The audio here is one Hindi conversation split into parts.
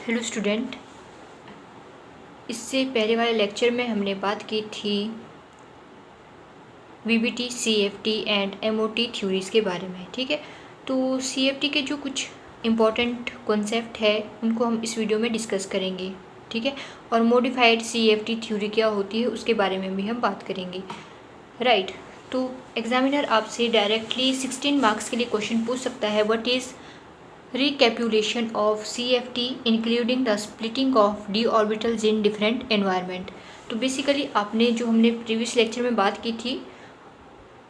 हेलो स्टूडेंट, इससे पहले वाले लेक्चर में हमने बात की थी VBT, CFT and MOT theories के बारे में। ठीक है, तो सीएफटी के जो कुछ इम्पॉर्टेंट कॉन्सेप्ट है उनको हम इस वीडियो में डिस्कस करेंगे। ठीक है, और मॉडिफाइड सीएफटी थ्योरी क्या होती है उसके बारे में भी हम बात करेंगे। राइट, तो एग्जामिनर आपसे डायरेक्टली 16 मार्क्स के लिए क्वेश्चन पूछ सकता है, what is recapitulation of CFT including the splitting of d orbitals in different environment। तो बेसिकली आपने जो हमने प्रीवियस लेक्चर में बात की थी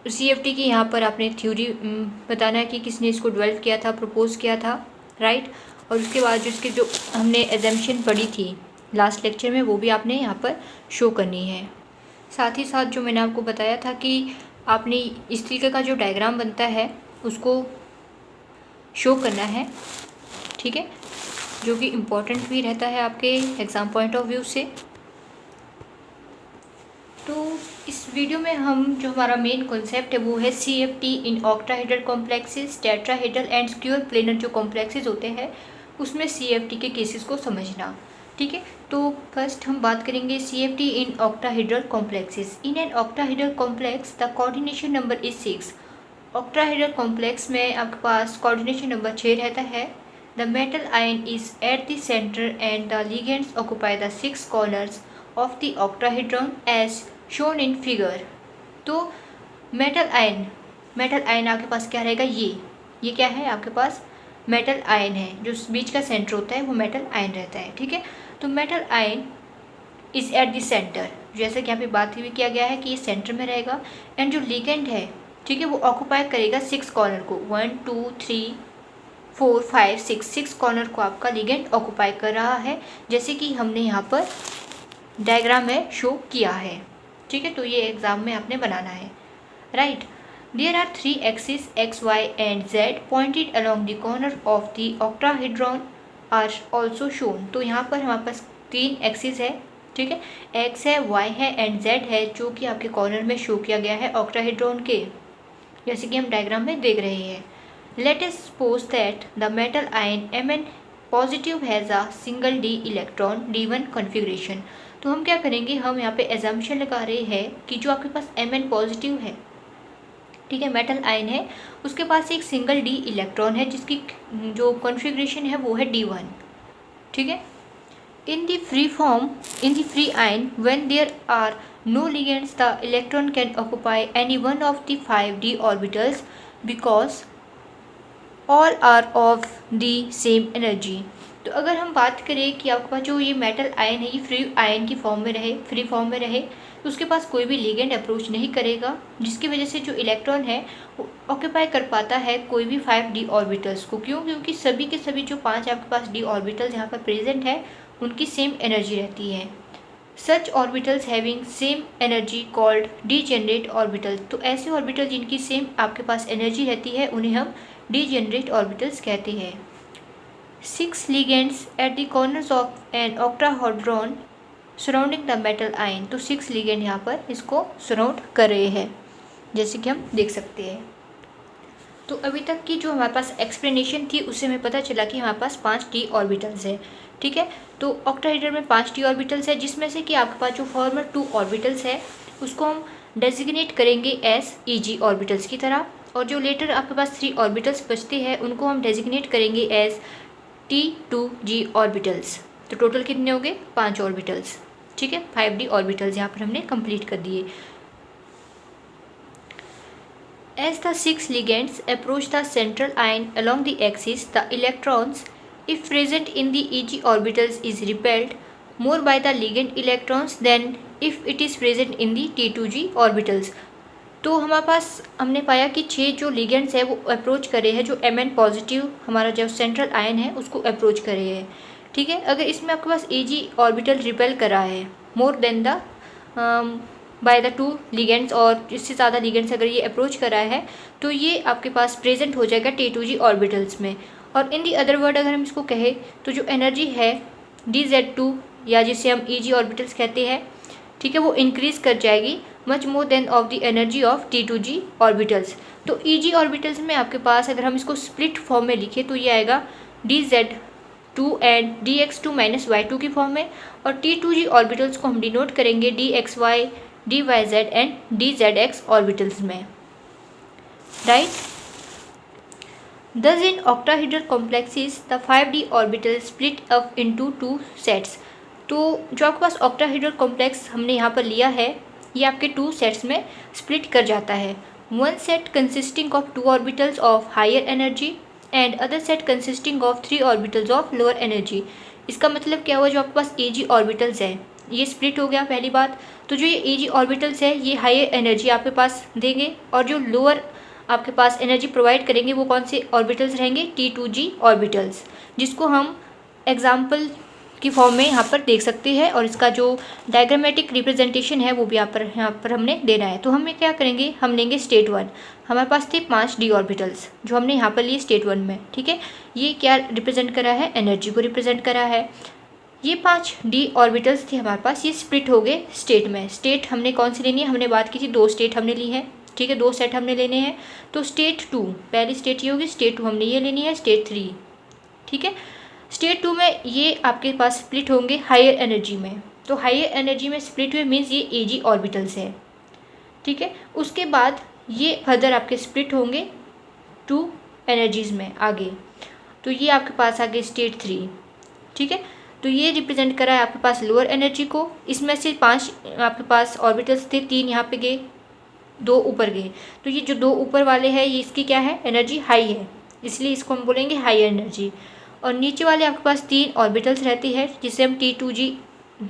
CFT की, यहाँ पर आपने थ्योरी बताना है कि किसने इसको डेवलप किया था, प्रपोज किया था। राइट, और उसके बाद जो इसकी जो हमने एजम्पशन पढ़ी थी लास्ट लेक्चर में वो भी आपने यहाँ पर शो करनी है। साथ ही साथ जो मैंने आपको बताया था कि आपने इस तरीके का जो डायग्राम बनता है उसको शो करना है। ठीक है, जो कि इम्पोर्टेंट भी रहता है आपके एग्ज़ाम पॉइंट ऑफ व्यू से। तो इस वीडियो में हम जो हमारा मेन कॉन्सेप्ट है वो है CFT in octahedral complexes, tetrahedral and square planar जो कॉम्प्लेक्सेस होते हैं उसमें सीएफटी के केसेस को समझना। ठीक है, तो फर्स्ट हम बात करेंगे CFT in octahedral complexes. In an octahedral complex the coordination number is 6। Octahedral complex में आपके पास कोऑर्डिनेशन नंबर 6 रहता है। The metal ion is at the centre and the ligands occupy the 6 corners of the octahedron as shown in figure. तो मेटल आयन आपके पास क्या रहेगा, ये क्या है आपके पास मेटल आयन है, जो बीच का सेंटर होता है वो मेटल आयन रहता है। ठीक है, तो metal ion is at the centre, जैसे कि यहाँ पे बात भी किया गया है कि ये सेंटर में रहेगा। एंड जो लिगेंड है, ठीक है, वो ऑक्यूपाई करेगा 6 कॉर्नर को, 1 2 3 4 5 6 कॉर्नर को आपका लिगेंड ऑक्यूपाई कर रहा है, जैसे कि हमने यहाँ पर डायग्राम में शो किया है। ठीक है, तो ये एग्जाम में आपने बनाना है। Right, there are 3 axis x, y and z pointed along the corner of the octahedron are also shown. तो यहाँ पर हमारे पास 3 एक्सिस है। ठीक है, x है, y है एंड z है, जो कि आपके कॉर्नर में शो किया गया है ऑक्टाहेड्रॉन के, जैसे कि हम डायग्राम में देख रहे हैं। Let us suppose that the metal ion Mn positive has a single d electron d1 configuration. तो हम क्या करेंगे, हम यहाँ पे एजम्पशन लगा रहे हैं कि जो आपके पास Mn पॉजिटिव है, ठीक है, मेटल आयन है, उसके पास एक सिंगल d इलेक्ट्रॉन है जिसकी जो कॉन्फ़िगरेशन है वो है d1। ठीक है, in the free ion when there are no ligands the electron can occupy any one of the 5d orbitals because all are of the same energy। तो अगर हम बात करें कि आपके पास जो ये मेटल आयन है ये फ्री आयन की फॉर्म में रहे, फ्री फॉर्म में रहे, तो उसके पास कोई भी लिगेंड अप्रोच नहीं करेगा, जिसकी वजह से जो इलेक्ट्रॉन है वो ऑक्यूपाई कर पाता है कोई भी 5d ऑर्बिटल्स को। क्यों? क्योंकि सभी के सभी जो 5 आपके पास d ऑर्बिटल्स यहाँ पर प्रेजेंट है उनकी सेम एनर्जी रहती है। Such orbitals having same energy called degenerate orbitals. तो ऐसे ऑर्बिटल जिनकी सेम आपके पास एनर्जी रहती है उन्हें हम डीजेनरेट ऑर्बिटल्स कहते हैं। 6 ligands at the corners of an octahedron surrounding the metal ion. तो 6 लिगेंड यहाँ पर इसको सराउंड कर रहे हैं, जैसे कि हम देख सकते हैं। तो अभी तक की जो हमारे पास एक्सप्लेनेशन थी उससे हमें पता चला कि हमारे पास 5d ऑर्बिटल्स है। ठीक है, तो ऑक्टाहेड्रल में 5d ऑर्बिटल्स है, जिसमें से कि आपके पास जो फॉर्मर 2 ऑर्बिटल्स है उसको हम डेजिग्नेट करेंगे एज eg ऑर्बिटल्स की तरह, और जो लेटर आपके पास 3 ऑर्बिटल्स बचते हैं उनको हम डेजिग्नेट करेंगे एज t2g ऑर्बिटल्स। तो टोटल कितने हो गए? 5 ऑर्बिटल्स। ठीक है, 5d ऑर्बिटल्स यहाँ पर हमने कंप्लीट कर दिए। As the 6 ligands approach the central ion along the axis, the electrons, if present in the Eg orbitals, is repelled more by the ligand electrons than if it is present in the T2g orbitals। तो हमारे पास हमने पाया कि 6 जो लिगेंड्स है वो अप्रोच करे हैं, जो Mn पॉजिटिव हमारा जो सेंट्रल आयन है उसको अप्रोच करे हैं। ठीक है, अगर इसमें आपके पास Eg ऑर्बिटल रिपेल कर रहा है more than the by the 2 ligands, और इससे ज़्यादा लिगेंड्स अगर ये अप्रोच कर रहा है तो ये आपके पास प्रेजेंट हो जाएगा T2g ऑर्बिटल्स में। और इन दी अदर वर्ड अगर हम इसको कहें तो जो एनर्जी है dz2 या जिसे हम Eg ऑर्बिटल्स कहते हैं, ठीक है, वो इंक्रीज़ कर जाएगी much more than of the energy of T2g orbitals. तो Eg ऑर्बिटल्स में आपके पास अगर हम इसको स्प्लिट फॉर्म में लिखें तो ये आएगा dz2 2 एंड dx2 - y2 की फॉर्म में, और T2g ऑर्बिटल्स को हम डिनोट करेंगे dxy, dyz and dzx orbitals में, right. Thus in octahedral complexes the 5d orbitals split up into 2 sets। तो जो आपके पास octahedral complex हमने यहाँ पर लिया है ये आपके 2 सेट्स में स्प्लिट कर जाता है। One set consisting of 2 orbitals of higher energy and other set consisting of 3 orbitals of lower energy। इसका मतलब क्या हुआ, जो आपके पास Ag orbitals है ये स्प्लिट हो गया पहली बात। तो जो ये Ag orbitals है ये हायर एनर्जी आपके पास देंगे, और जो लोअर आपके पास एनर्जी प्रोवाइड करेंगे वो कौन से ऑर्बिटल्स रहेंगे, T2g ऑर्बिटल्स, जिसको हम एग्जाम्पल की फॉर्म में यहाँ पर देख सकते हैं, और इसका जो डायग्रामेटिक रिप्रेजेंटेशन है वो भी यहाँ पर हमने देना है। तो हमें क्या करेंगे, हम लेंगे स्टेट 1, हमारे पास थे 5 डी ऑर्बिटल्स जो हमने यहाँ पर लिए स्टेट 1 में, ठीक है। ये क्या रिप्रेजेंट करा है, एनर्जी को रिप्रेजेंट करा है। ये 5 डी ऑर्बिटल्स थे हमारे पास, ये स्प्लिट हो गए स्टेट में। स्टेट हमने कौन सी लेनी है, हमने बात की थी 2 स्टेट हमने ली है, ठीक है, 2 सेट हमने लेने हैं। तो स्टेट 2, पहली स्टेट ये होगी, स्टेट 2 हमने ये लेनी है, स्टेट 3, ठीक है। स्टेट 2 में ये आपके पास स्प्लिट होंगे हायर एनर्जी में। तो हायर एनर्जी में स्प्लिट हुए मीन्स ये Ag ऑर्बिटल्स है, ठीक है। उसके बाद ये फर्दर आपके स्प्लिट होंगे 2 एनर्जीज में आगे। तो ये आपके पास आगे स्टेट 3, ठीक है। तो ये रिप्रेजेंट करा है आपके पास लोअर एनर्जी को। इसमें से 5 आपके पास ऑर्बिटल्स थे, 3 यहाँ पे गए, 2 ऊपर गए। तो ये जो 2 ऊपर वाले हैं ये इसकी क्या है, एनर्जी हाई है, इसलिए इसको हम बोलेंगे हाई एनर्जी। और नीचे वाले आपके पास 3 ऑर्बिटल्स रहती है जिसे हम T2g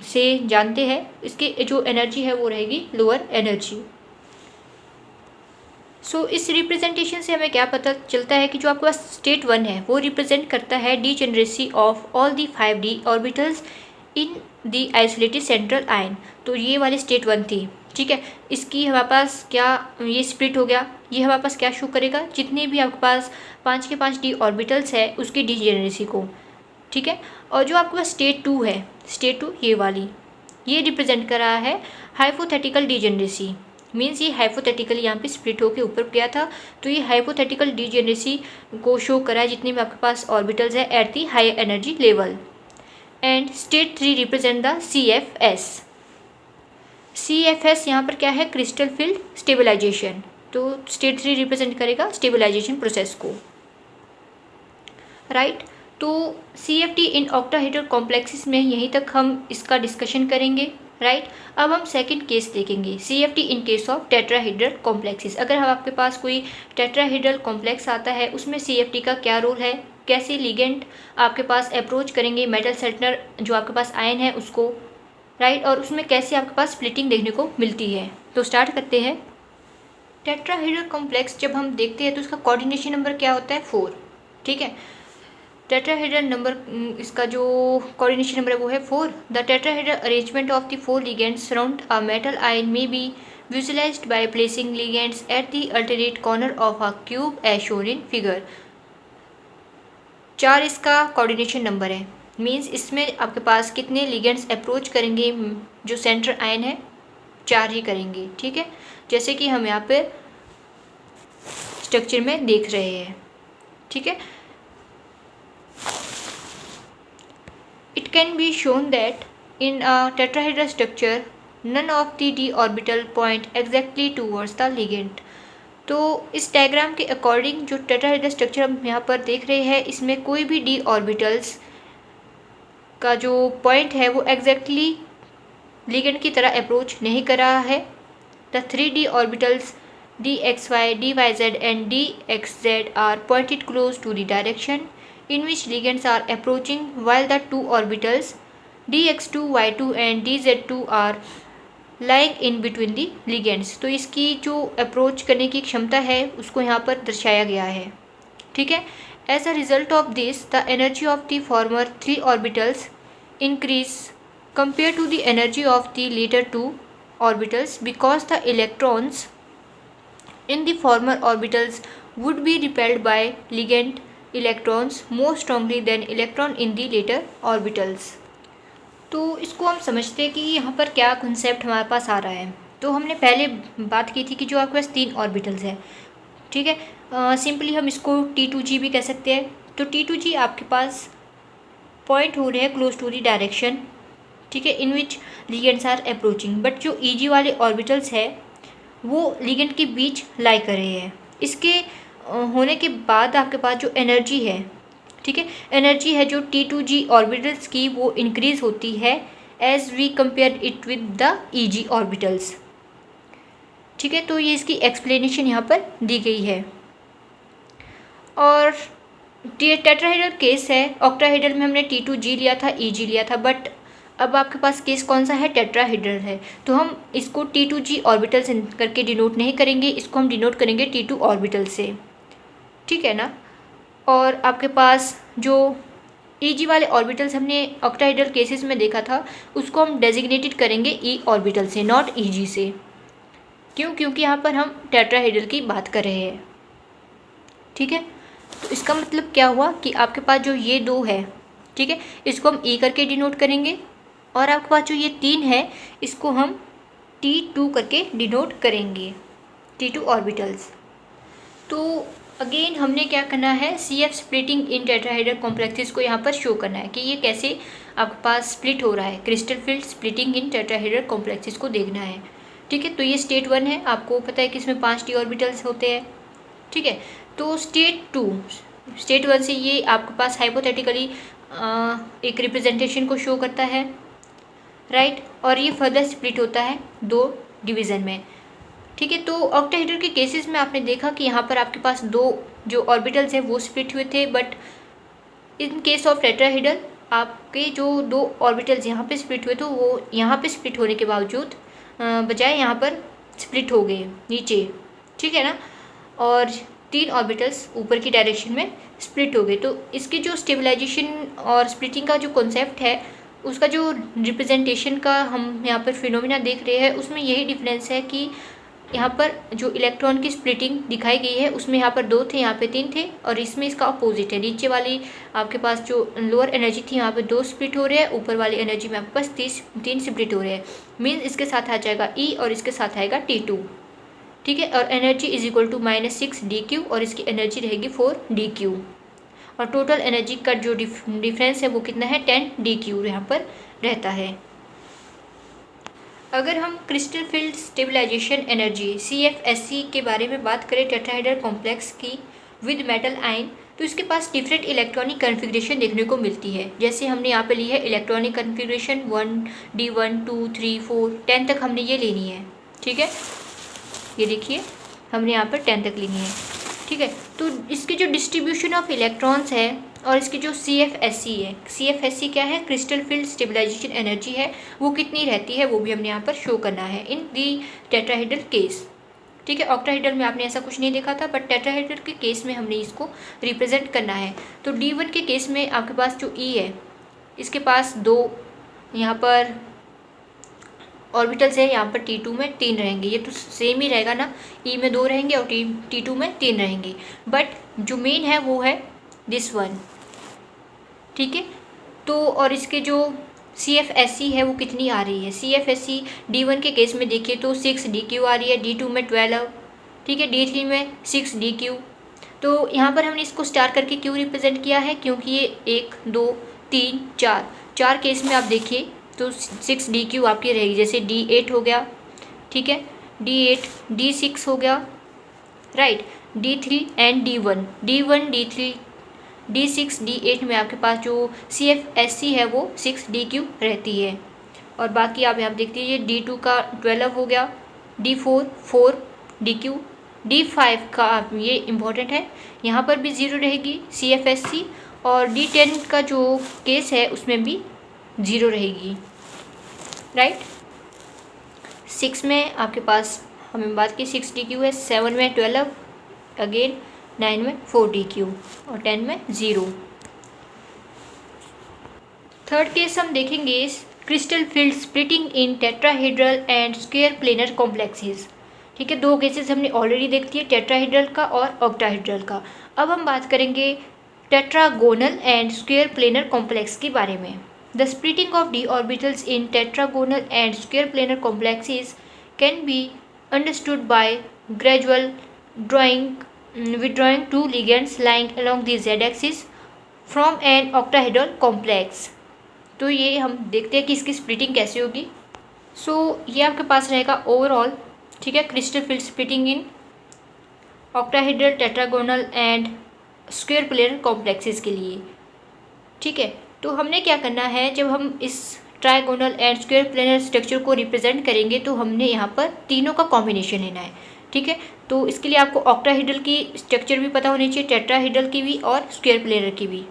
से जानते हैं, इसके जो एनर्जी है वो रहेगी लोअर एनर्जी। सो इस रिप्रेजेंटेशन से हमें क्या पता चलता है कि जो आपके पास स्टेट 1 है वो रिप्रेजेंट करता है degeneracy of all the 5d orbitals in the isolated central ion. तो ये वाली स्टेट 1 थी, ठीक है। इसकी हमारे पास क्या, ये स्प्लिट हो गया, ये हमारे पास क्या शो करेगा, जितने भी आपके पास 5 के 5 डी ऑर्बिटल्स है उसकी डीजेनरेसी को, ठीक है। और जो आपके पास स्टेट 2 है, स्टेट 2 ये वाली, ये रिप्रेजेंट कर रहा है हाइपोथेटिकल डीजेनरेसी, मीन्स ये हाइपोथेटिकली यहाँ पे स्प्लिट होकर ऊपर गया था। तो ये हाइपोथेटिकल डीजेनरेसी को शो करा है जितने भी आपके पास ऑर्बिटल्स है at the higher energy level. And state 3 represent the CFS। CFS यहाँ पर क्या है, क्रिस्टल फील्ड स्टेबलाइजेशन। तो स्टेट 3 रिप्रेजेंट करेगा स्टेबलाइजेशन प्रोसेस को, राइट। तो CFT इन ऑक्टाहेड्रल कॉम्प्लेक्सेस में यहीं तक हम इसका डिस्कशन करेंगे, राइट। अब हम सेकंड केस देखेंगे, CFT in case of tetrahedral complexes. अगर हम आपके पास कोई टेट्राहेड्रल कॉम्प्लेक्स आता है उसमें CFT का क्या रोल है, कैसे लिगेंड आपके पास अप्रोच करेंगे मेटल सेंटर जो आपके पास आयन है उसको, राइट, और उसमें कैसे आपके पास स्प्लिटिंग देखने को मिलती है। तो स्टार्ट करते हैं। टेट्राहेड्रल कॉम्प्लेक्स जब हम देखते हैं तो उसका कोऑर्डिनेशन नंबर क्या होता है, 4, ठीक है। टेट्राहेड्रल नंबर, इसका जो कोऑर्डिनेशन नंबर है वो है 4। The tetrahedral arrangement of the 4 ligands surround a metal ion may be visualized by placing ligands at the alternate corner of a cube as shown in figure. 4 इसका कोऑर्डिनेशन नंबर है, मींस इसमें आपके पास कितने लिगेंड्स अप्रोच करेंगे, जो सेंटर आयन है 4 ही करेंगे, ठीक है, जैसे कि हम यहाँ पे स्ट्रक्चर में देख रहे हैं, ठीक है। It can be shown that in a tetrahedral structure none of the d orbital point exactly towards the ligand। तो इस डायग्राम के अकॉर्डिंग जो टेट्राहेड्रल स्ट्रक्चर हम यहाँ पर देख रहे हैं इसमें कोई भी d ऑर्बिटल्स का जो पॉइंट है वो एग्जैक्टली लिगेंड की तरह अप्रोच नहीं कर रहा है। The 3d orbitals dxy, dyz and dxz are pointed close to the direction in which ligands are approaching, while the 2 orbitals dx2, y2 and dz2 are lying in between the ligands। तो इसकी जो अप्रोच करने की क्षमता है उसको यहाँ पर दर्शाया गया है, ठीक है। As a result of this, the energy of the former 3 orbitals increase compared to the energy of the later 2 orbitals because the electrons in the former orbitals would be repelled by ligand electrons more strongly than electron in the later orbitals। तो इसको हम समझते हैं कि यहाँ पर क्या कॉन्सेप्ट हमारे पास आ रहा है। तो हमने पहले बात की थी कि जो आपके पास 3 ऑर्बिटल्स हैं, ठीक है, सिंपली हम इसको T2g भी कह सकते हैं। तो T2g आपके पास पॉइंट हो रहे हैं क्लोज टू द डायरेक्शन, ठीक है, इन विच लिगेंड्स आर अप्रोचिंग। बट जो ईजी वाले ऑर्बिटल्स है वो लिगेंड के बीच लाई कर रहे हैं। इसके होने के बाद आपके पास जो एनर्जी है, ठीक है, एनर्जी है जो T2G ऑर्बिटल्स की, वो इंक्रीज होती है as we compare it with the eg orbitals, ठीक है। तो ये इसकी एक्सप्लेनेशन यहाँ पर दी गई है। और टेट्राहेड्रल केस है, ऑक्टाहेड्रल में हमने T2G लिया था, EG लिया था, बट अब आपके पास केस कौन सा है, टेट्राहेड्रल है, तो हम इसको T2G ऑर्बिटल से करके डिनोट नहीं करेंगे, इसको हम डिनोट करेंगे T2 ऑर्बिटल से, ठीक है ना। और आपके पास जो EG वाले ऑर्बिटल्स हमने ऑक्टाहेड्रल केसेस में देखा था, उसको हम डेजिग्नेटेड करेंगे E ऑर्बिटल से, नॉट EG से। क्यों? क्योंकि यहाँ पर हम टेट्राहेड्रल की बात कर रहे हैं, ठीक है। तो इसका मतलब क्या हुआ कि आपके पास जो ये दो है, ठीक है, इसको हम E करके डिनोट करेंगे, और आपके पास जो ये 3 है इसको हम T2 करके डिनोट करेंगे, T2 ऑर्बिटल्स। तो अगेन हमने क्या करना है, CF स्प्लिटिंग इन टेट्राहेड्रल कॉम्प्लेक्सेस को यहाँ पर शो करना है कि ये कैसे आपके पास स्प्लिट हो रहा है, क्रिस्टल फील्ड स्प्लिटिंग इन टेट्राहेड्रल कॉम्प्लेक्सेस को देखना है, ठीक है। तो ये स्टेट 1 है, आपको पता है कि इसमें 5 d ऑर्बिटल्स होते हैं, ठीक है। तो स्टेट 1 से ये आपके पास हाइपोथेटिकली एक रिप्रेजेंटेशन को शो करता है, राइट। और ये फर्दर स्प्लिट होता है 2 डिवीज़न में, ठीक है। तो ऑक्टाहेड्रल के केसेस में आपने देखा कि यहाँ पर आपके पास 2 जो ऑर्बिटल्स हैं वो स्प्लिट हुए थे, but in case of tetrahedral आपके जो 2 ऑर्बिटल्स यहाँ पे स्प्लिट हुए, तो वो यहाँ पे स्प्लिट होने के बावजूद बजाय यहाँ पर स्प्लिट हो गए नीचे, ठीक है ना, और 3 ऑर्बिटल्स ऊपर की डायरेक्शन में स्प्लिट हो गए। तो इसकी जो स्टेबलाइजेशन और स्प्लिटिंग का जो कॉन्सेप्ट है, उसका जो रिप्रेजेंटेशन का हम यहाँ पर फिनोमिना देख रहे हैं, उसमें यही डिफरेंस है कि यहाँ पर जो इलेक्ट्रॉन की स्प्लिटिंग दिखाई गई है उसमें यहाँ पर 2 थे, यहाँ पे 3 थे, और इसमें इसका अपोजिट है। नीचे वाली आपके पास जो लोअर एनर्जी थी यहाँ पे 2 स्प्लिट हो रहे हैं, ऊपर वाली एनर्जी में आपके पास 3 स्प्लिट हो रहे हैं। मीन्स इसके साथ आ जाएगा E और इसके साथ आएगा T2, ठीक है। और energy is equal to -6 dQ और इसकी एनर्जी रहेगी 4 dQ, और टोटल एनर्जी का जो डिफरेंस है वो कितना है, 10 dQ यहाँ पर रहता है। अगर हम crystal field stabilisation energy CFSE के बारे में बात करें टेट्राहेड्रल कॉम्प्लेक्स की विद मेटल आयन, तो इसके पास डिफरेंट इलेक्ट्रॉनिक कन्फिग्रेशन देखने को मिलती है। जैसे हमने यहाँ पे ली है इलेक्ट्रॉनिक कन्फिग्रेशन 1D1 2 3 4 10 तक हमने ये लेनी है, ठीक है। ये देखिए हमने यहाँ पर 10 तक लेनी है, ठीक है। तो इसकी जो डिस्ट्रीब्यूशन ऑफ इलेक्ट्रॉन्स है और इसकी जो CFSE है, CFSE क्या है, क्रिस्टल फील्ड स्टेबलाइजेशन एनर्जी है, वो कितनी रहती है वो भी हमने यहाँ पर शो करना है इन दी टेट्राहेड्रल केस, ठीक है। ऑक्टाहेड्रल में आपने ऐसा कुछ नहीं देखा था, बट टेट्राहेड्रल के केस में हमने इसको रिप्रेजेंट करना है। तो D1 के केस में आपके पास जो E है, इसके पास 2 यहाँ पर ऑर्बिटल्स है, यहाँ पर T2 में 3 रहेंगे, ये तो सेम ही रहेगा ना, E में 2 रहेंगे और T2 में 3 रहेंगे, बट जो मेन है वो है दिस वन, ठीक है। तो और इसके जो CFSE है वो कितनी आ रही है, CFSE D1 के केस में देखिए तो 6 dQ आ रही है, D2 में 12, ठीक है, D3 में 6 dQ। तो यहाँ पर हमने इसको स्टार करके क्यों रिप्रेजेंट किया है, क्योंकि ये 1 2 3 4 केस में आप देखिए तो 6 dQ आपकी रहेगी। जैसे D8 हो गया, ठीक है, D8 D6 हो गया, right, D3 and D1 D3 D6 D8 में आपके पास जो CFSE है वो 6 dQ रहती है। और बाकी आप यहाँ देख लीजिए D2 का 12 हो गया, D4 4 dQ, D5 का ये इम्पोर्टेंट है, यहाँ पर भी 0 रहेगी CFSE, और D10 का जो केस है उसमें भी 0 रहेगी, राइट। 6 में आपके पास हमें बात की 6 dQ है, 7 में 12 अगेन, 9 में 4 dQ और 10 में 0। थर्ड केस हम देखेंगे crystal field splitting in tetrahedral and square planar complexes, ठीक है। 2 केसेस हमने ऑलरेडी देख दिए, टेट्राहेड्रल का और ऑक्टाहेड्रल का। अब हम बात करेंगे tetragonal and square planar complex के बारे में। The splitting of d orbitals in tetragonal and square planar complexes can be understood by gradual withdrawing 2 ligands lying along the z-axis from an octahedral complex. तो ये हम देखते हैं कि इसकी स्प्लिटिंग कैसे होगी। सो ये आपके पास रहेगा ओवरऑल, ठीक है, crystal field splitting in octahedral, tetragonal and square planar complexes के लिए, ठीक है। तो हमने क्या करना है, जब हम इस trigonal and square planar structure को रिप्रेजेंट करेंगे तो हमने यहाँ पर तीनों का कॉम्बिनेशन लेना है, ठीक है। तो इसके लिए आपको ऑक्टाहेड्रल की स्ट्रक्चर भी पता होनी चाहिए, टेट्राहेड्रल की भी और स्क्वायर प्लेनर की भी,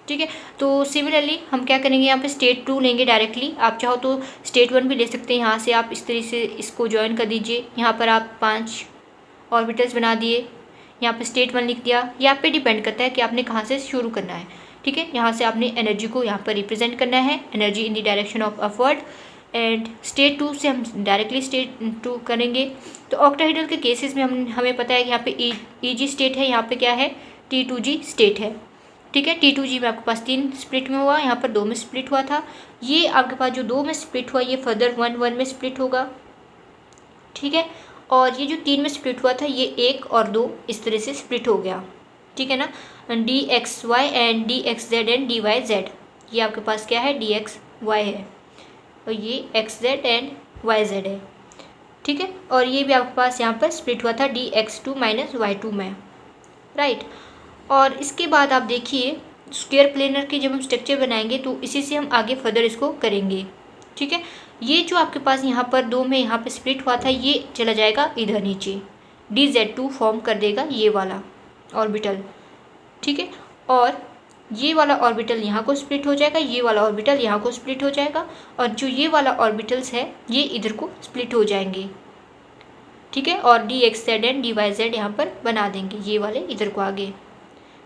ठीक है। तो सिमिलरली हम क्या करेंगे, यहाँ पे स्टेट 2 लेंगे डायरेक्टली। आप चाहो तो स्टेट 1 भी ले सकते हैं, यहाँ से आप इस तरीके से इसको ज्वाइन कर दीजिए। यहाँ पर आप 5 ऑर्बिटल्स बना दिए, यहाँ पे स्टेट 1 लिख दिया। ये आप पे डिपेंड करता है कि आपने कहाँ से शुरू करना है, ठीक है। यहाँ से आपने एनर्जी को यहाँ पर रिप्रेजेंट करना है, energy in the direction of upward. And state 2 से हम डायरेक्टली स्टेट 2 करेंगे। तो ऑक्टाहेड्रल के केसेस में हमें पता है कि यहाँ पे ईजी स्टेट है, यहाँ पे क्या है, T2G स्टेट है, ठीक है। T2G में आपके पास 3 स्प्लिट में हुआ, यहाँ पर 2 में स्प्लिट हुआ था। ये आपके पास जो 2 में स्प्लिट हुआ ये फर्दर 1 में स्प्लिट होगा, ठीक है। और ये जो 3 में स्प्लिट हुआ था ये 1 और 2 इस तरह से स्प्लिट हो गया, ठीक है ना। DXY and DXZ and DYZ, ये आपके पास क्या है, DXY है और ये XZ एंड YZ है, ठीक है। और ये भी आपके पास यहाँ पर स्प्लिट हुआ था DX2 माइनस Y2 में, राइट। और इसके बाद आप देखिए स्क्वायर प्लेनर के जब हम स्ट्रक्चर बनाएंगे तो इसी से हम आगे फर्दर इसको करेंगे, ठीक है। ये जो आपके पास यहाँ पर 2 में यहाँ पे स्प्लिट हुआ था ये चला जाएगा इधर नीचे, DZ2 फॉर्म कर देगा ये वाला ऑर्बिटल, ठीक है। और ये वाला ऑर्बिटल यहाँ को स्प्लिट हो जाएगा, ये वाला ऑर्बिटल यहाँ को स्प्लिट हो जाएगा और जो ये वाला ऑर्बिटल्स है ये इधर को स्प्लिट हो जाएंगे, ठीक है। और DXZ एंड DYZ यहाँ पर बना देंगे, ये वाले इधर को आगे,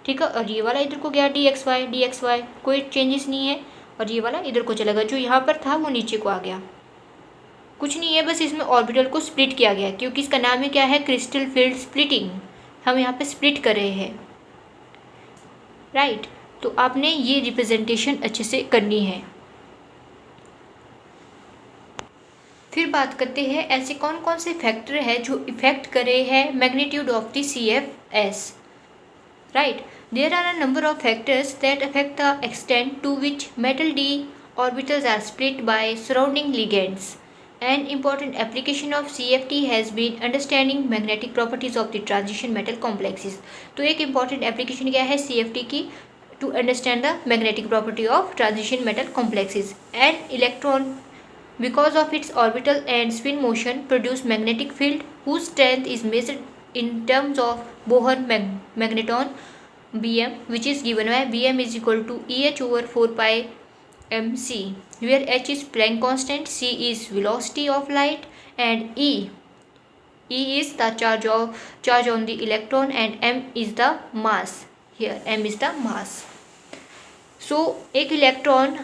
ठीक है। और ये वाला इधर को गया DXY, कोई चेंजेस नहीं है। और ये वाला इधर को चला गया, जो यहाँ पर था वो नीचे को आ गया, कुछ नहीं है, बस इसमें ऑर्बिटल को स्प्लिट किया गया क्योंकि इसका नाम ही क्या है, क्रिस्टल फील्ड स्प्लिटिंग। हम यहाँ पे स्प्लिट कर रहे हैं, राइट। तो आपने ये रिप्रेजेंटेशन अच्छे से करनी है। फिर बात करते हैं ऐसे कौन कौन से फैक्टर है जो इफेक्ट कर रहे हैं magnitude of the CFS, right. There are a number of factors that affect the extent to which metal d orbitals are split by surrounding ligands. An important application of CFT has been understanding magnetic properties of the transition metal complexes. तो एक important application क्या है CFT की, to understand the magnetic property of transition metal complexes. An electron, because of its orbital and spin motion, produce magnetic field whose strength is measured in terms of Bohr magneton Bm, which is given by Bm is equal to Eh over 4 pi mc, where h is Planck constant, c is velocity of light, and E is the charge on the electron, and m is the mass. Here m is the mass. So एक इलेक्ट्रॉन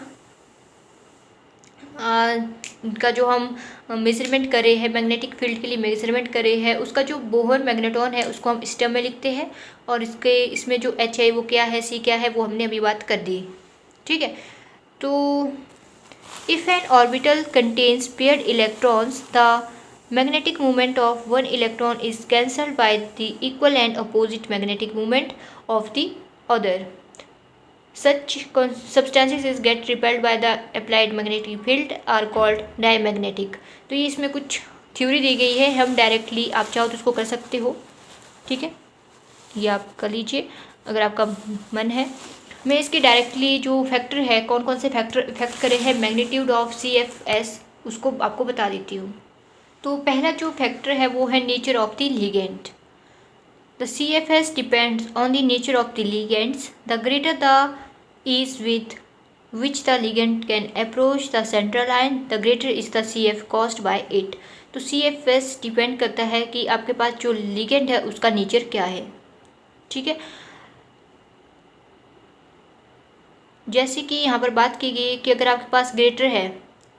का जो हम मेजरमेंट कर रहे हैं, मैग्नेटिक फील्ड के लिए मेजरमेंट कर रहे हैं, उसका जो बोहर मैग्नेटॉन है उसको हम स्टर्म में लिखते हैं। और इसमें जो H है वो क्या है, C क्या है, वो हमने अभी बात कर दी, ठीक है। तो if N orbital contains paired electrons the magnetic movement of one electron is cancelled by the equal and opposite magnetic movement of the other. Such substances get repelled by the applied magnetic field are called diamagnetic. तो ये इसमें कुछ थ्योरी दी गई है, हम डायरेक्टली आप चाहो तो उसको कर सकते हो, ठीक है। ये आप कर लीजिए अगर आपका मन है। मैं इसके डायरेक्टली जो फैक्टर है, कौन कौन से फैक्टर इफेक्ट करे हैं मैग्नीट्यूड ऑफ CFS, उसको आपको बता देती हूँ। तो पहला जो फैक्टर है वो है nature of the ligand. The CFS depends on the nature of the ligands. The greater the ease with which the ligand can approach the central ion, the greater is the CF caused by it. तो CFS डिपेंड करता है कि आपके पास जो लिगेंड है उसका नेचर क्या है, ठीक है। जैसे कि यहाँ पर बात की गई कि अगर आपके पास ग्रेटर है,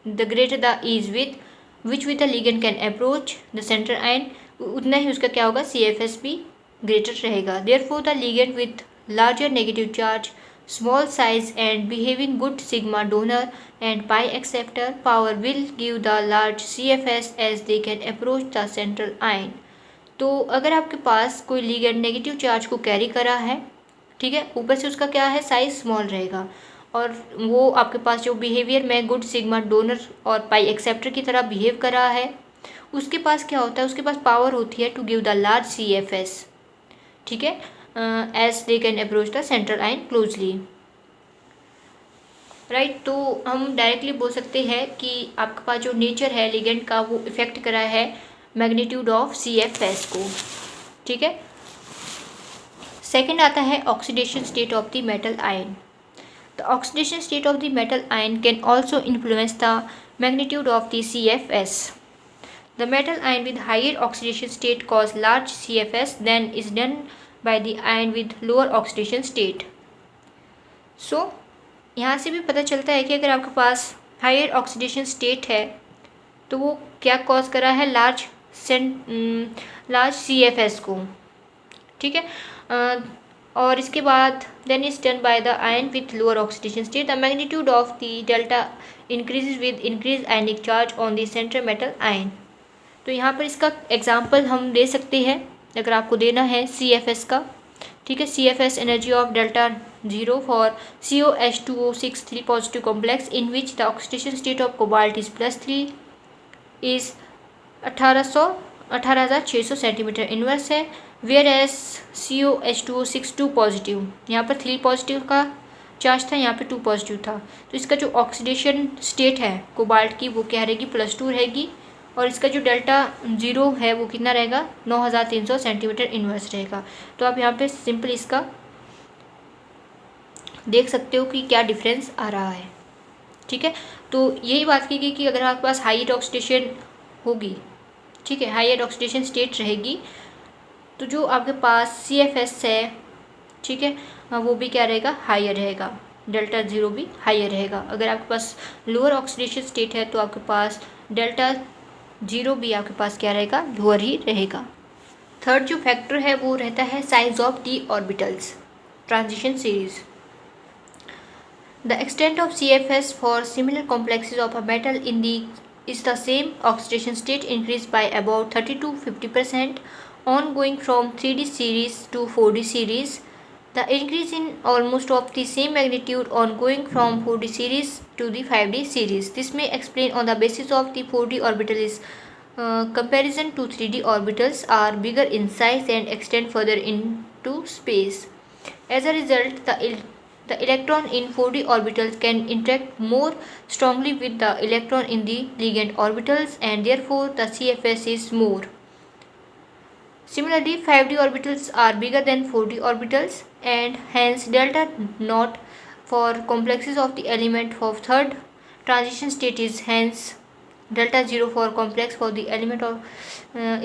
the greater the is which the ligand can approach the central ion, उतना ही उसका क्या होगा, CFS भी ग्रेटर रहेगा। Therefore the ligand with larger negative charge, small size and behaving good sigma donor and pi acceptor power will give the large CFS as they can approach the central ion. तो अगर आपके पास कोई लिगेंड नेगेटिव चार्ज को कैरी करा है ठीक है, ऊपर से उसका क्या है, साइज स्मॉल रहेगा, और वो आपके पास जो बिहेवियर में गुड सिग्मा डोनर और पाई एक्सेप्टर की तरह बिहेव कर रहा है, उसके पास क्या होता है, उसके पास पावर होती है to give the large CFS, ठीक है, as they can approach the central ion closely, right. तो हम डायरेक्टली बोल सकते हैं कि आपके पास जो नेचर है लिगेंड का वो इफेक्ट करा है मैग्नीट्यूड ऑफ CFS को, ठीक है। सेकेंड आता है oxidation state of the metal ion. The oxidation state of the metal ion can also influence the magnitude of the CFS. The metal ion with higher oxidation state cause large CFS than is done by the ion with lower oxidation state. So यहाँ से भी पता चलता है कि अगर आपके पास हायर ऑक्सीडेशन स्टेट है तो वो क्या कॉज कर रहा है, लार्ज CFS को, ठीक है। और इसके बाद then is done by the ion with lower oxidation state, the magnitude of the delta increases with increase ionic charge on the central metal ion. तो यहाँ पर इसका एग्जाम्पल हम दे सकते हैं अगर आपको देना है CFS का, ठीक है। CFS energy of delta 0 for COH2O6 3 positive complex in which the oxidation state of cobalt is +3 is 18,600 centimetre inverse है, वेयर एज COH2O6 2 पॉजिटिव, यहाँ पर 3 पॉजिटिव का चार्ज था, यहाँ पे 2 पॉजिटिव था, तो इसका जो ऑक्सीडेशन स्टेट है कोबाल्ट की वो क्या रहेगी, +2 रहेगी, और इसका जो डेल्टा 0 है वो कितना रहेगा, 9,300 सेंटीमीटर इनवर्स रहेगा। तो आप यहाँ पे सिंपल इसका देख सकते हो कि क्या डिफरेंस आ रहा है, ठीक है। तो यही बात की गई कि अगर आपके पास हाइयर ऑक्सीडेशन होगी, ठीक है, हाइयर ऑक्सीडेशन स्टेट रहेगी, तो जो आपके पास CFS है, ठीक है, वो भी क्या रहेगा, हाइयर रहेगा, डेल्टा 0 भी हाइयर रहेगा। अगर आपके पास लोअर ऑक्सीडेशन स्टेट है तो आपके पास डेल्टा 0 भी आपके पास क्या रहेगा, लोअर ही रहेगा। थर्ड जो फैक्टर है वो रहता है size of d orbitals, transition series. The extent of CFS for similar complexes of a metal in the is the same oxidation state increased by about 30 to 50% on going from 3D series to 4D series. The increase in almost of the same magnitude on going from 4D series to the 5D series. This may explain on the basis of the 4D orbital is comparison to 3D orbitals are bigger in size and extend further into space. As a result, the electron in 4D orbitals can interact more strongly with the electron in the ligand orbitals and therefore the CFS is more. Similarly, 5D orbitals are bigger than 4D orbitals and hence delta naught for complexes of the element of third transition state is hence delta 0 for complex for the element of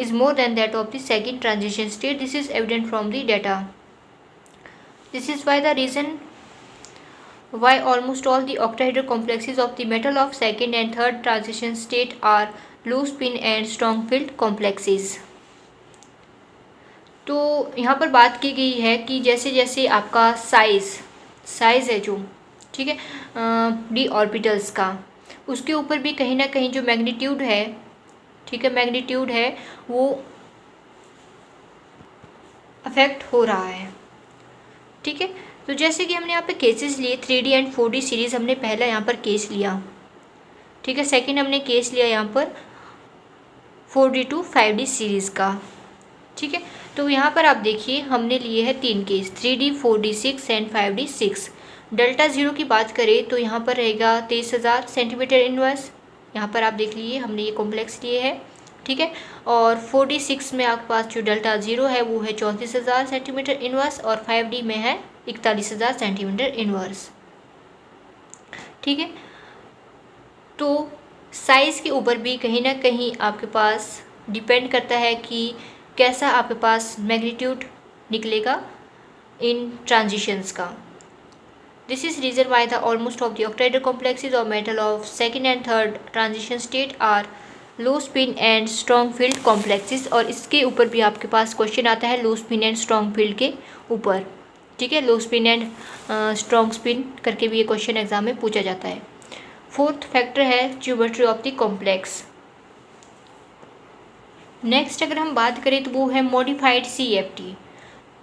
is more than that of the second transition state. This is evident from the data. This is why the reason why almost all the octahedral complexes of the metal of second and third transition state are low spin and strong filled complexes. तो यहाँ पर बात की गई है कि जैसे जैसे आपका साइज है जो, ठीक है, d ऑर्बिटल्स का, उसके ऊपर भी कहीं ना कहीं जो मैग्नीट्यूड है, ठीक है, मैग्नीट्यूड है वो अफेक्ट हो रहा है, ठीक है। तो जैसे कि हमने यहाँ पे केसेस लिए 3D एंड 4D सीरीज़, हमने पहला यहाँ पर केस लिया, ठीक है, सेकंड हमने केस लिया यहाँ पर 4D टू 5D सीरीज़ का, ठीक है। तो यहाँ पर आप देखिए हमने लिए हैं 3 case, 3D 4D 6 and 5D 6। Delta 0 की बात करें तो यहाँ पर रहेगा 23,000 सेंटीमीटर इनवर्स, यहाँ पर आप देख लीजिए हमने ये कॉम्प्लेक्स लिए है, ठीक है। और 4D 6 में आपके पास जो डेल्टा 0 है वो है 34,000 सेंटीमीटर इनवर्स और 5D में है 41,000 सेंटीमीटर इनवर्स, ठीक है। तो साइज़ के ऊपर भी कहीं ना कहीं आपके पास डिपेंड करता है कि कैसा आपके पास मैग्नीट्यूड निकलेगा इन ट्रांजिशंस का। This is reason why the almost of the octahedral complexes of metal of second and third transition state are low spin and strong field complexes. और इसके ऊपर भी आपके पास क्वेश्चन आता है low spin and strong field के ऊपर, ठीक है, low spin and strong spin करके भी ये क्वेश्चन एग्जाम में पूछा जाता है। फोर्थ फैक्टर है geometry of the complex. Next अगर हम बात करें तो वो है modified CFT।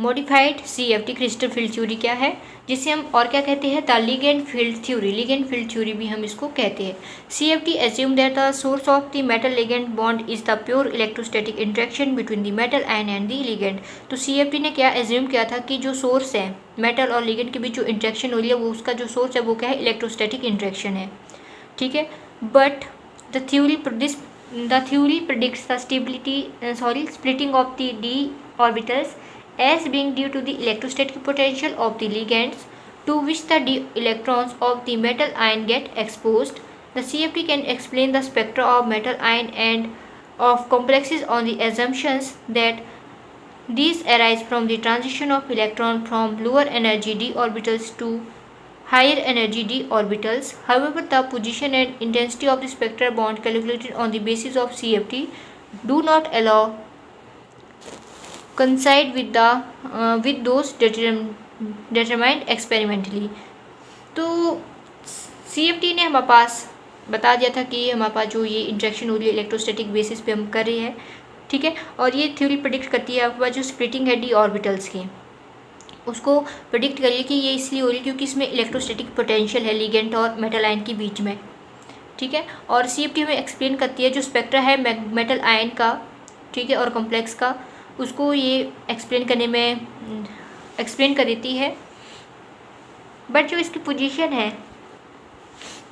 Modified CFT crystal field theory क्या है, जिसे हम और क्या कहते हैं, the ligand field theory, ligand field theory भी हम इसको कहते हैं। CFT assume that the source of the metal ligand bond is the pure electrostatic interaction between the metal ion and the ligand। तो CFT ने क्या एज्यूम किया था कि जो सोर्स है मेटल और लिगेंड के बीच जो इंट्रैक्शन हो रही है वो उसका जो सोर्स है वो क्या है, इलेक्ट्रोस्टैटिक इंट्रैक्शन है, ठीक है। But the theory predicts the splitting of the d orbitals as being due to the electrostatic potential of the ligands to which the d electrons of the metal ion get exposed. The CFT can explain the spectra of metal ion and of complexes on the assumptions that these arise from the transition of electron from lower energy d orbitals to higher energy d orbitals. However, the position and intensity of the spectral bond calculated on the basis of CFT do not allow coincide with those determined experimentally। तो CFT ने हमारे पास बता दिया था कि हमारे पास जो ये इंट्रैक्शन हो रही है इलेक्ट्रोस्टैटिक बेसिस पे हम कर रहे हैं, ठीक है। और ये थ्योरी प्रेडिक्ट करती है आपके पास जो स्प्लिटिंग है डी ऑर्बिटल्स की, उसको प्रेडिक्ट करिए कि ये इसलिए हो रही है क्योंकि इसमें इलेक्ट्रोस्टैटिक पोटेंशियल है लिगेंड और मेटल आयन के बीच में, ठीक है। और CFT हमें एक्सप्लेन करती है जो स्पेक्ट्रा है मेटल आयन का, ठीक है, और कॉम्प्लेक्स का, उसको ये एक्सप्लेन करने में एक्सप्लेन कर देती है। बट जो इसकी पोजीशन है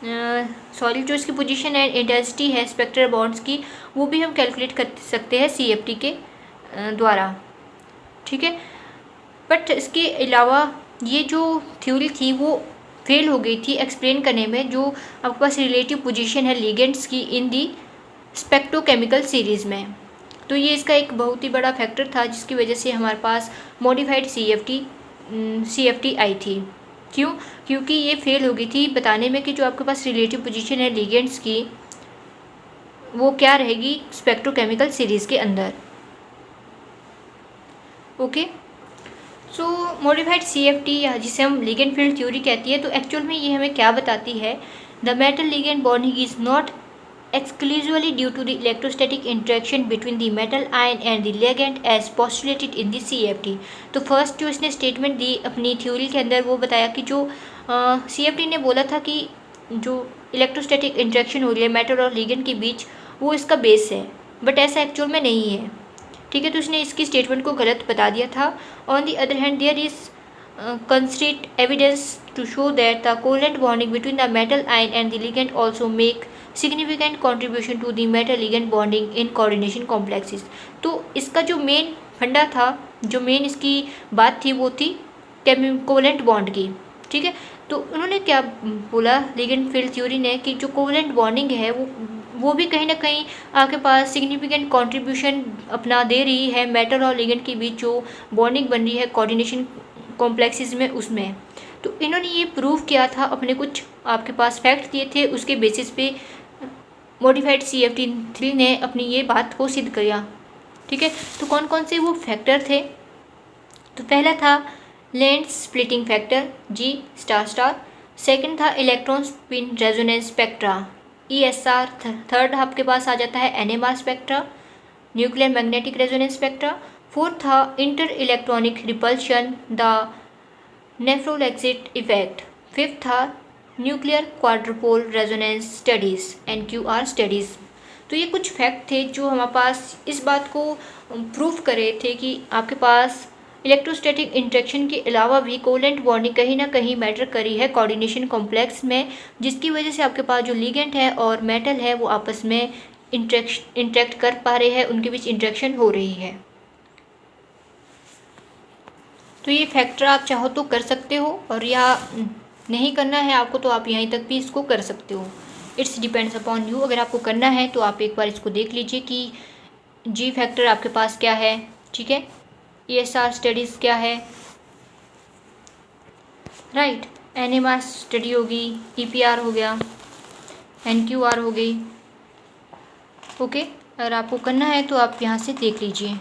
जो इसकी पोजीशन है इंटेंसिटी है स्पेक्ट्रल बॉन्ड्स की, वो भी हम कैलकुलेट कर सकते हैं CFT के द्वारा, ठीक है। बट इसके अलावा ये जो थ्योरी थी वो फेल हो गई थी एक्सप्लेन करने में, जो आपके पास रिलेटिव पोजीशन है लिगेंड्स की इन दी स्पेक्ट्रोकेमिकल सीरीज़ में। तो ये इसका एक बहुत ही बड़ा फैक्टर था जिसकी वजह से हमारे पास मॉडिफाइड CFT आई थी। क्यों? क्योंकि ये फेल हो गई थी बताने में कि जो आपके पास रिलेटिव पोजीशन है लिगेंड्स की वो क्या रहेगी स्पेक्ट्रोकेमिकल सीरीज़ के अंदर। ओके, सो मॉडिफाइड CFT या जिसे हम लिगेंड फील्ड थ्योरी कहती है, तो एक्चुअल में ये हमें क्या बताती है, the metal ligand bonding is not exclusively due to the electrostatic interaction between the metal ion and the ligand as postulated in the CFT। तो फर्स्ट जो इसने स्टेटमेंट दी अपनी थ्योरी के अंदर वो बताया कि जो CFT ने बोला था कि जो इलेक्ट्रोस्टैटिक इंट्रैक्शन हो रही है मेटल और लिगेंड के बीच वो इसका बेस है, बट ऐसा एक्चुअल में नहीं है, ठीक है। तो उसने इसकी स्टेटमेंट को गलत बता दिया था। On the other hand there is concrete evidence to show that the covalent bonding between the metal ion and the ligand also make significant contribution to the metal ligand bonding in coordination complexes। तो इसका जो मेन फंडा था, जो मेन इसकी बात थी वो थी कोवेलेंट बॉन्ड की, ठीक है। तो उन्होंने क्या बोला लिगेंड फील्ड थ्योरी ने कि जो कोवेलेंट बॉन्डिंग है वो भी कहीं ना कहीं आपके पास सिग्निफिकेंट कंट्रीब्यूशन अपना दे रही है मेटल और लिगेंड के बीच जो बॉन्डिंग बन रही है कोऑर्डिनेशन कॉम्प्लेक्सेस में उसमें। तो इन्होंने ये प्रूव किया था, अपने कुछ आपके पास फैक्ट दिए थे, उसके बेसिस पे मॉडिफाइड CFT ने अपनी ये बात को सिद्ध किया, ठीक है। तो कौन कौन से वो फैक्टर थे, तो पहला था Lande splitting factor G **, second था electron spin resonance spectra ESR, third आपके पास आ जाता है NMR spectra nuclear magnetic resonance spectra, fourth था inter electronic repulsion the nephelauxetic effect, fifth था nuclear quadrupole resonance studies NQR studies. तो ये कुछ फैक्ट थे जो हमारे पास इस बात को प्रूफ कर रहे थे कि आपके पास इलेक्ट्रोस्टैटिक इंट्रैक्शन के अलावा भी कोवेलेंट बॉन्डिंग कहीं ना कहीं मैटर करी है कोऑर्डिनेशन कॉम्प्लेक्स में, जिसकी वजह से आपके पास जो लिगेंड है और मेटल है वो आपस में इंटरेक्ट कर पा रहे हैं, उनके बीच इंट्रैक्शन हो रही है। तो ये फैक्टर आप चाहो तो कर सकते हो और या नहीं करना है आपको तो आप यहीं तक भी इसको कर सकते हो, इट्स डिपेंड्स अपॉन यू। अगर आपको करना है तो आप एक बार इसको देख लीजिए कि G फैक्टर आपके पास क्या है, ठीक है, ESR स्टडीज़ क्या है, राइट, NMR स्टडी होगी, EPR हो गया, NQR हो गई, ओके। अगर आपको करना है तो आप यहाँ से देख लीजिए,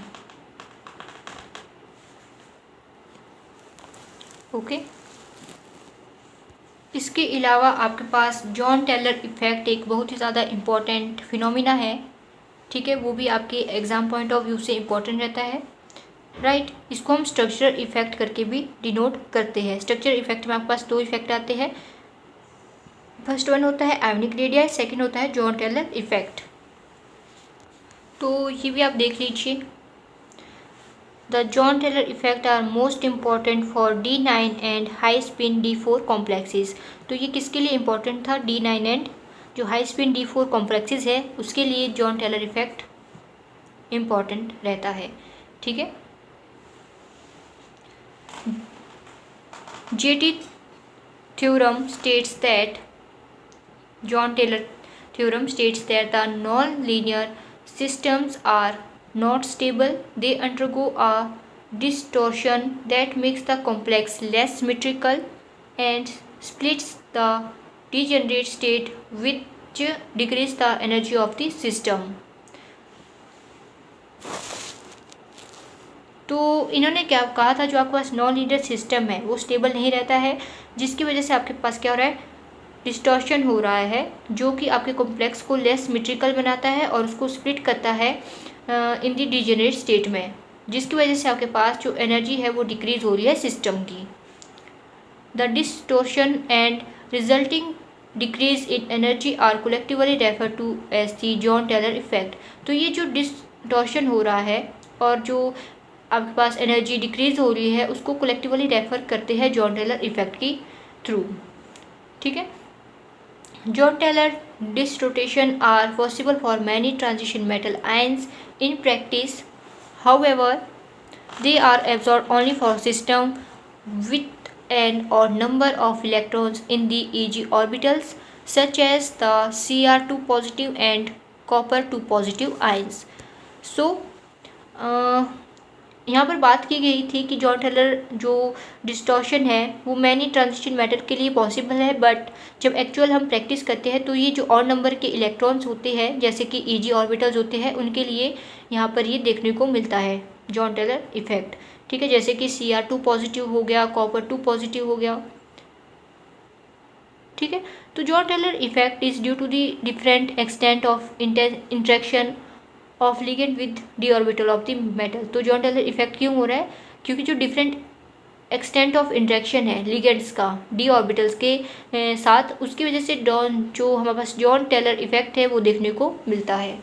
ओके। इसके अलावा आपके पास जॉन टेलर इफ़ेक्ट एक बहुत ही ज़्यादा इम्पॉर्टेंट फिनोमिना है, ठीक है, वो भी आपके एग्ज़ाम पॉइंट ऑफ व्यू से इम्पॉर्टेंट रहता है। राइट। इसको हम स्ट्रक्चरल इफेक्ट करके भी डिनोट करते हैं। स्ट्रक्चरल इफेक्ट में आपके पास दो इफेक्ट आते हैं। फर्स्ट वन होता है आयोनिक रेडियाई, सेकंड होता है जॉन टेलर इफेक्ट। तो ये भी आप देख लीजिए। The Jahn Teller effect are most important for D9 and high spin D4 complexes. तो ये किसके लिए इम्पोर्टेंट था? D9 एंड जो हाई स्पिन D4 कॉम्प्लेक्सेस है उसके लिए जॉन टेलर इफेक्ट इम्पॉर्टेंट रहता है। ठीक है। JT theorem states that John Taylor theorem states that the non-linear systems are not stable. They undergo a distortion that makes the complex less symmetrical and splits the degenerate state, which decreases the energy of the system. तो इन्होंने क्या कहा था, जो आपके पास नॉन लीनियर सिस्टम है वो स्टेबल नहीं रहता है, जिसकी वजह से आपके पास क्या हो रहा है? डिस्टॉर्शन हो रहा है, जो कि आपके कॉम्प्लेक्स को लेस सिमेट्रिकल बनाता है और उसको स्प्लिट करता है इन दी डिजेनरेट स्टेट में, जिसकी वजह से आपके पास जो एनर्जी है वो डिक्रीज हो रही है सिस्टम की। The distortion and resulting decrease in energy are collectively refer to as the Jahn Teller effect. तो ये जो डिस्टॉर्शन हो रहा है और जो आपके पास एनर्जी डिक्रीज हो रही है उसको कलेक्टिवली रेफर करते हैं जॉन टेलर इफेक्ट की थ्रू। ठीक है। Jahn Teller distortion are possible for many transition metal ions in practice, however they are absorb only for system with an odd number of electrons in the Eg orbitals such as the Cr2 positive and copper 2 positive ions. So यहाँ पर बात की गई थी कि जॉन टेलर जो डिस्टॉर्शन है वो मैनी ट्रांजिशन मेटल के लिए पॉसिबल है, बट जब एक्चुअल हम प्रैक्टिस करते हैं तो ये जो और नंबर के इलेक्ट्रॉन्स होते हैं जैसे कि Eg ऑर्बिटल्स होते हैं उनके लिए यहाँ पर ये देखने को मिलता है जॉन टेलर इफेक्ट। ठीक है। जैसे कि Cr2 पॉजिटिव हो गया, कॉपर 2 पॉजिटिव हो गया। ठीक है। तो Jahn Teller effect is due to the different extent of interaction of ligand with d orbital of the metal. तो जॉन टेलर इफेक्ट क्यों हो रहा है? क्योंकि जो डिफरेंट एक्सटेंट ऑफ इंटरेक्शन है लिगेंड्स का डी ऑर्बिटल्स के साथ, उसकी वजह से जो हमारे पास जॉन टेलर इफेक्ट है वो देखने को मिलता है।